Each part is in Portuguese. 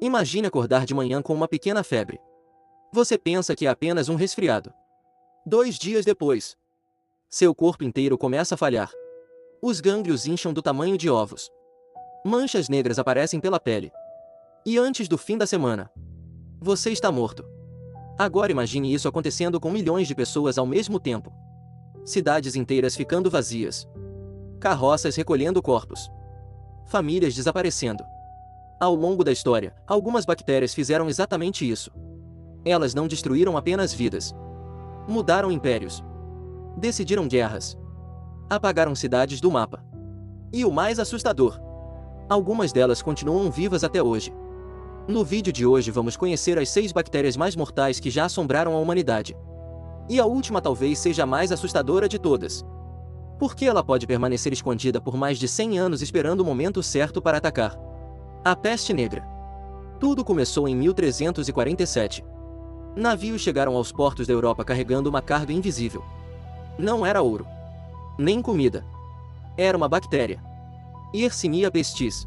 Imagine acordar de manhã com uma pequena febre. Você pensa que é apenas um resfriado. 2 dias depois, seu corpo inteiro começa a falhar. Os gânglios incham do tamanho de ovos. Manchas negras aparecem pela pele. E antes do fim da semana, você está morto. Agora imagine isso acontecendo com milhões de pessoas ao mesmo tempo. Cidades inteiras ficando vazias. Carroças recolhendo corpos. Famílias desaparecendo. Ao longo da história, algumas bactérias fizeram exatamente isso. Elas não destruíram apenas vidas. Mudaram impérios. Decidiram guerras. Apagaram cidades do mapa. E o mais assustador, algumas delas continuam vivas até hoje. No vídeo de hoje vamos conhecer as 6 bactérias mais mortais que já assombraram a humanidade. E a última talvez seja a mais assustadora de todas. Porque ela pode permanecer escondida por mais de 100 anos esperando o momento certo para atacar. A peste negra. Tudo começou em 1347. Navios chegaram aos portos da Europa carregando uma carga invisível. Não era ouro, nem comida. Era uma bactéria. Yersinia pestis.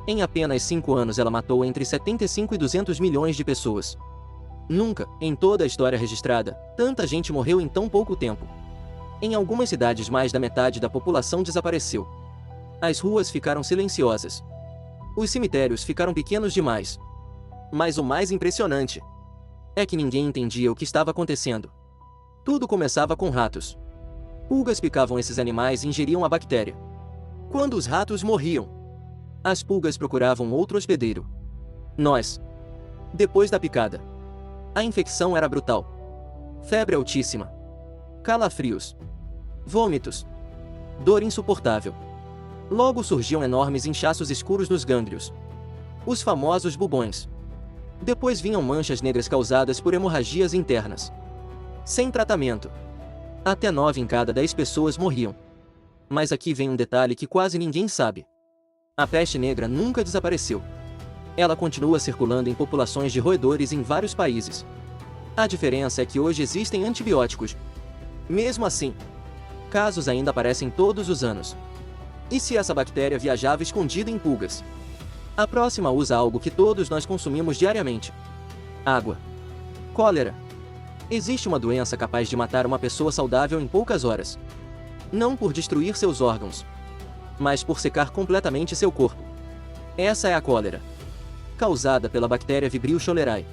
Em apenas 5 anos ela matou entre 75 e 200 milhões de pessoas. Nunca, em toda a história registrada, tanta gente morreu em tão pouco tempo. Em algumas cidades mais da metade da população desapareceu. As ruas ficaram silenciosas. Os cemitérios ficaram pequenos demais. Mas o mais impressionante é que ninguém entendia o que estava acontecendo. Tudo começava com ratos. Pulgas picavam esses animais e ingeriam a bactéria. Quando os ratos morriam, as pulgas procuravam outro hospedeiro. Nós. Depois da picada, a infecção era brutal. Febre altíssima. Calafrios. Vômitos. Dor insuportável. Logo surgiam enormes inchaços escuros nos gânglios. Os famosos bubões. Depois vinham manchas negras causadas por hemorragias internas. Sem tratamento, até 9 em cada 10 pessoas morriam. Mas aqui vem um detalhe que quase ninguém sabe. A peste negra nunca desapareceu. Ela continua circulando em populações de roedores em vários países. A diferença é que hoje existem antibióticos. Mesmo assim, casos ainda aparecem todos os anos. E se essa bactéria viajava escondida em pulgas? A próxima usa algo que todos nós consumimos diariamente: água. Cólera. Existe uma doença capaz de matar uma pessoa saudável em poucas horas. Não por destruir seus órgãos, mas por secar completamente seu corpo. Essa é a cólera, causada pela bactéria Vibrio cholerae.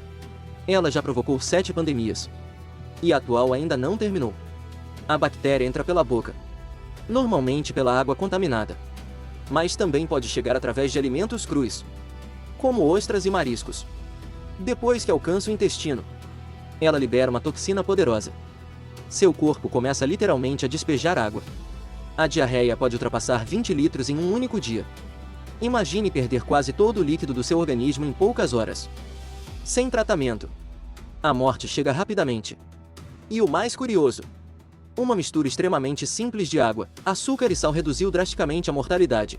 Ela já provocou 7 pandemias. E a atual ainda não terminou. A bactéria entra pela boca, normalmente pela água contaminada. Mas também pode chegar através de alimentos crus, como ostras e mariscos. Depois que alcança o intestino, ela libera uma toxina poderosa. Seu corpo começa literalmente a despejar água. A diarreia pode ultrapassar 20 litros em um único dia. Imagine perder quase todo o líquido do seu organismo em poucas horas. Sem tratamento, a morte chega rapidamente. E o mais curioso, uma mistura extremamente simples de água, açúcar e sal reduziu drasticamente a mortalidade.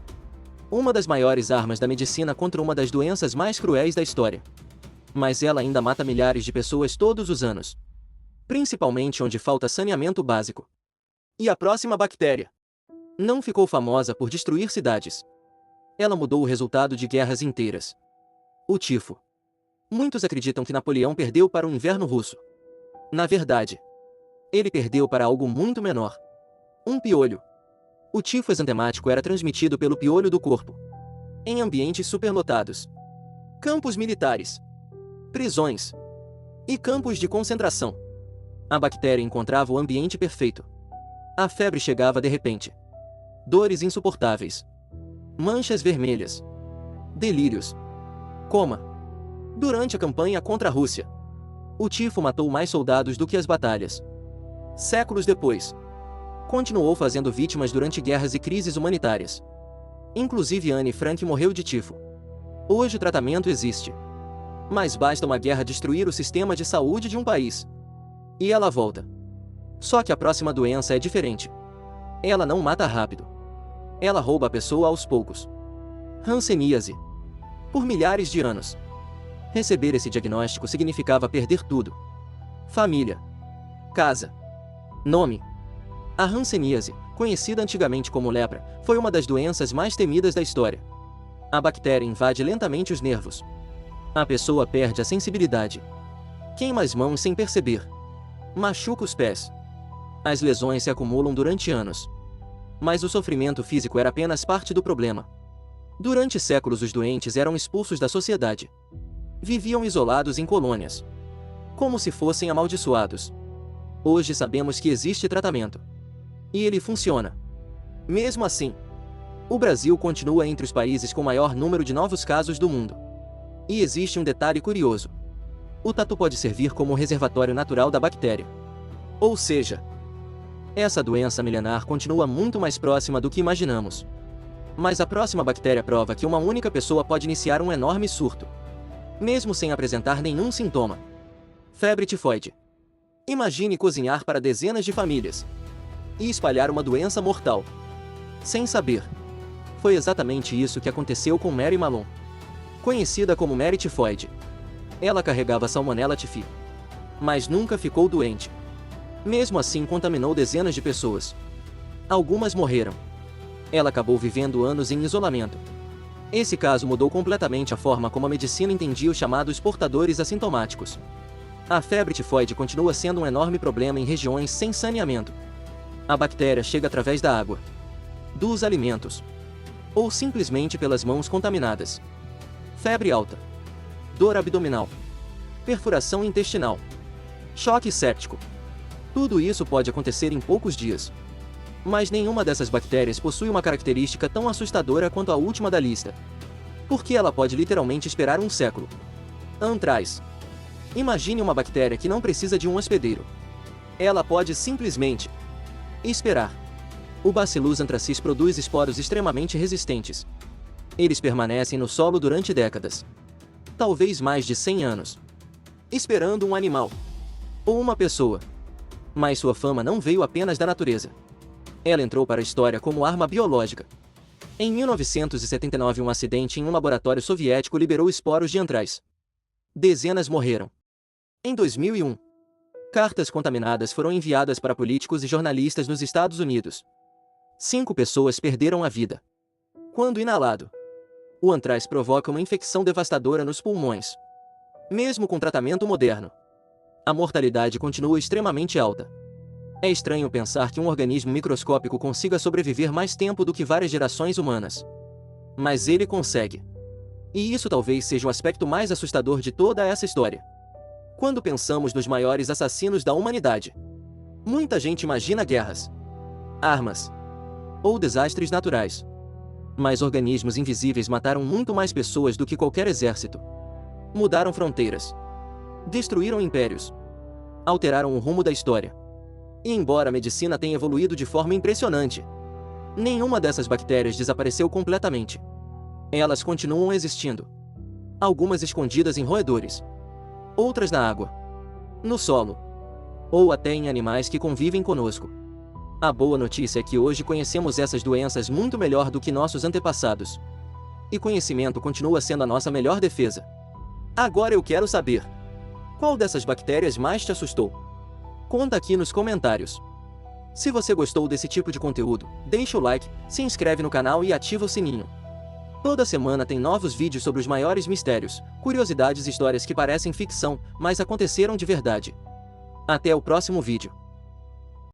Uma das maiores armas da medicina contra uma das doenças mais cruéis da história. Mas ela ainda mata milhares de pessoas todos os anos. Principalmente onde falta saneamento básico. E a próxima bactéria não ficou famosa por destruir cidades. Ela mudou o resultado de guerras inteiras. O tifo. Muitos acreditam que Napoleão perdeu para o inverno russo. Na verdade, ele perdeu para algo muito menor: um piolho. O tifo exantemático era transmitido pelo piolho do corpo. Em ambientes superlotados, campos militares, prisões e campos de concentração, a bactéria encontrava o ambiente perfeito. A febre chegava de repente. Dores insuportáveis. Manchas vermelhas. Delírios. Coma. Durante a campanha contra a Rússia, o tifo matou mais soldados do que as batalhas. Séculos depois, continuou fazendo vítimas durante guerras e crises humanitárias. Inclusive Anne Frank morreu de tifo. Hoje o tratamento existe. Mas basta uma guerra destruir o sistema de saúde de um país, e ela volta. Só que a próxima doença é diferente. Ela não mata rápido. Ela rouba a pessoa aos poucos. Hanseníase. Por milhares de anos, receber esse diagnóstico significava perder tudo: família, casa, nome. A hanseníase, conhecida antigamente como lepra, foi uma das doenças mais temidas da história. A bactéria invade lentamente os nervos, A pessoa perde a sensibilidade. Queima as mãos sem perceber. Machuca os pés. As lesões se acumulam durante anos. Mas o sofrimento físico era apenas parte do problema. Durante séculos os doentes eram expulsos da sociedade. Viviam isolados em colônias, como se fossem amaldiçoados. Hoje sabemos que existe tratamento. E ele funciona. Mesmo assim, o Brasil continua entre os países com maior número de novos casos do mundo. E existe um detalhe curioso. O tatu pode servir como reservatório natural da bactéria. Ou seja, essa doença milenar continua muito mais próxima do que imaginamos. Mas a próxima bactéria prova que uma única pessoa pode iniciar um enorme surto, mesmo sem apresentar nenhum sintoma. Febre tifoide. Imagine cozinhar para dezenas de famílias e espalhar uma doença mortal, sem saber. Foi exatamente isso que aconteceu com Mary Malone, conhecida como Mary Tifoide. Ela carregava Salmonella Typhi, mas nunca ficou doente. Mesmo assim, contaminou dezenas de pessoas. Algumas morreram. Ela acabou vivendo anos em isolamento. Esse caso mudou completamente a forma como a medicina entendia os chamados portadores assintomáticos. A febre tifoide continua sendo um enorme problema em regiões sem saneamento. A bactéria chega através da água, dos alimentos, ou simplesmente pelas mãos contaminadas. Febre alta, dor abdominal, perfuração intestinal, choque séptico. Tudo isso pode acontecer em poucos dias. Mas nenhuma dessas bactérias possui uma característica tão assustadora quanto a última da lista. Porque ela pode literalmente esperar um século. Anthrax. Imagine uma bactéria que não precisa de um hospedeiro. Ela pode simplesmente esperar. O Bacillus anthracis produz esporos extremamente resistentes. Eles permanecem no solo durante décadas. Talvez mais de 100 anos. Esperando um animal. Ou uma pessoa. Mas sua fama não veio apenas da natureza. Ela entrou para a história como arma biológica. Em 1979, um acidente em um laboratório soviético liberou esporos de anthrax. Dezenas morreram. Em 2001, cartas contaminadas foram enviadas para políticos e jornalistas nos Estados Unidos. 5 pessoas perderam a vida quando inalado. O anthrax provoca uma infecção devastadora nos pulmões. Mesmo com tratamento moderno, a mortalidade continua extremamente alta. É estranho pensar que um organismo microscópico consiga sobreviver mais tempo do que várias gerações humanas. Mas ele consegue. E isso talvez seja o aspecto mais assustador de toda essa história. Quando pensamos nos maiores assassinos da humanidade, muita gente imagina guerras, armas ou desastres naturais. Mas organismos invisíveis mataram muito mais pessoas do que qualquer exército. Mudaram fronteiras, destruíram impérios, alteraram o rumo da história. E embora a medicina tenha evoluído de forma impressionante, nenhuma dessas bactérias desapareceu completamente. Elas continuam existindo. Algumas escondidas em roedores, outras na água, no solo, ou até em animais que convivem conosco. A boa notícia é que hoje conhecemos essas doenças muito melhor do que nossos antepassados. E conhecimento continua sendo a nossa melhor defesa. Agora eu quero saber: qual dessas bactérias mais te assustou? Conta aqui nos comentários. Se você gostou desse tipo de conteúdo, deixa o like, se inscreve no canal e ativa o sininho. Toda semana tem novos vídeos sobre os maiores mistérios, curiosidades e histórias que parecem ficção, mas aconteceram de verdade. Até o próximo vídeo.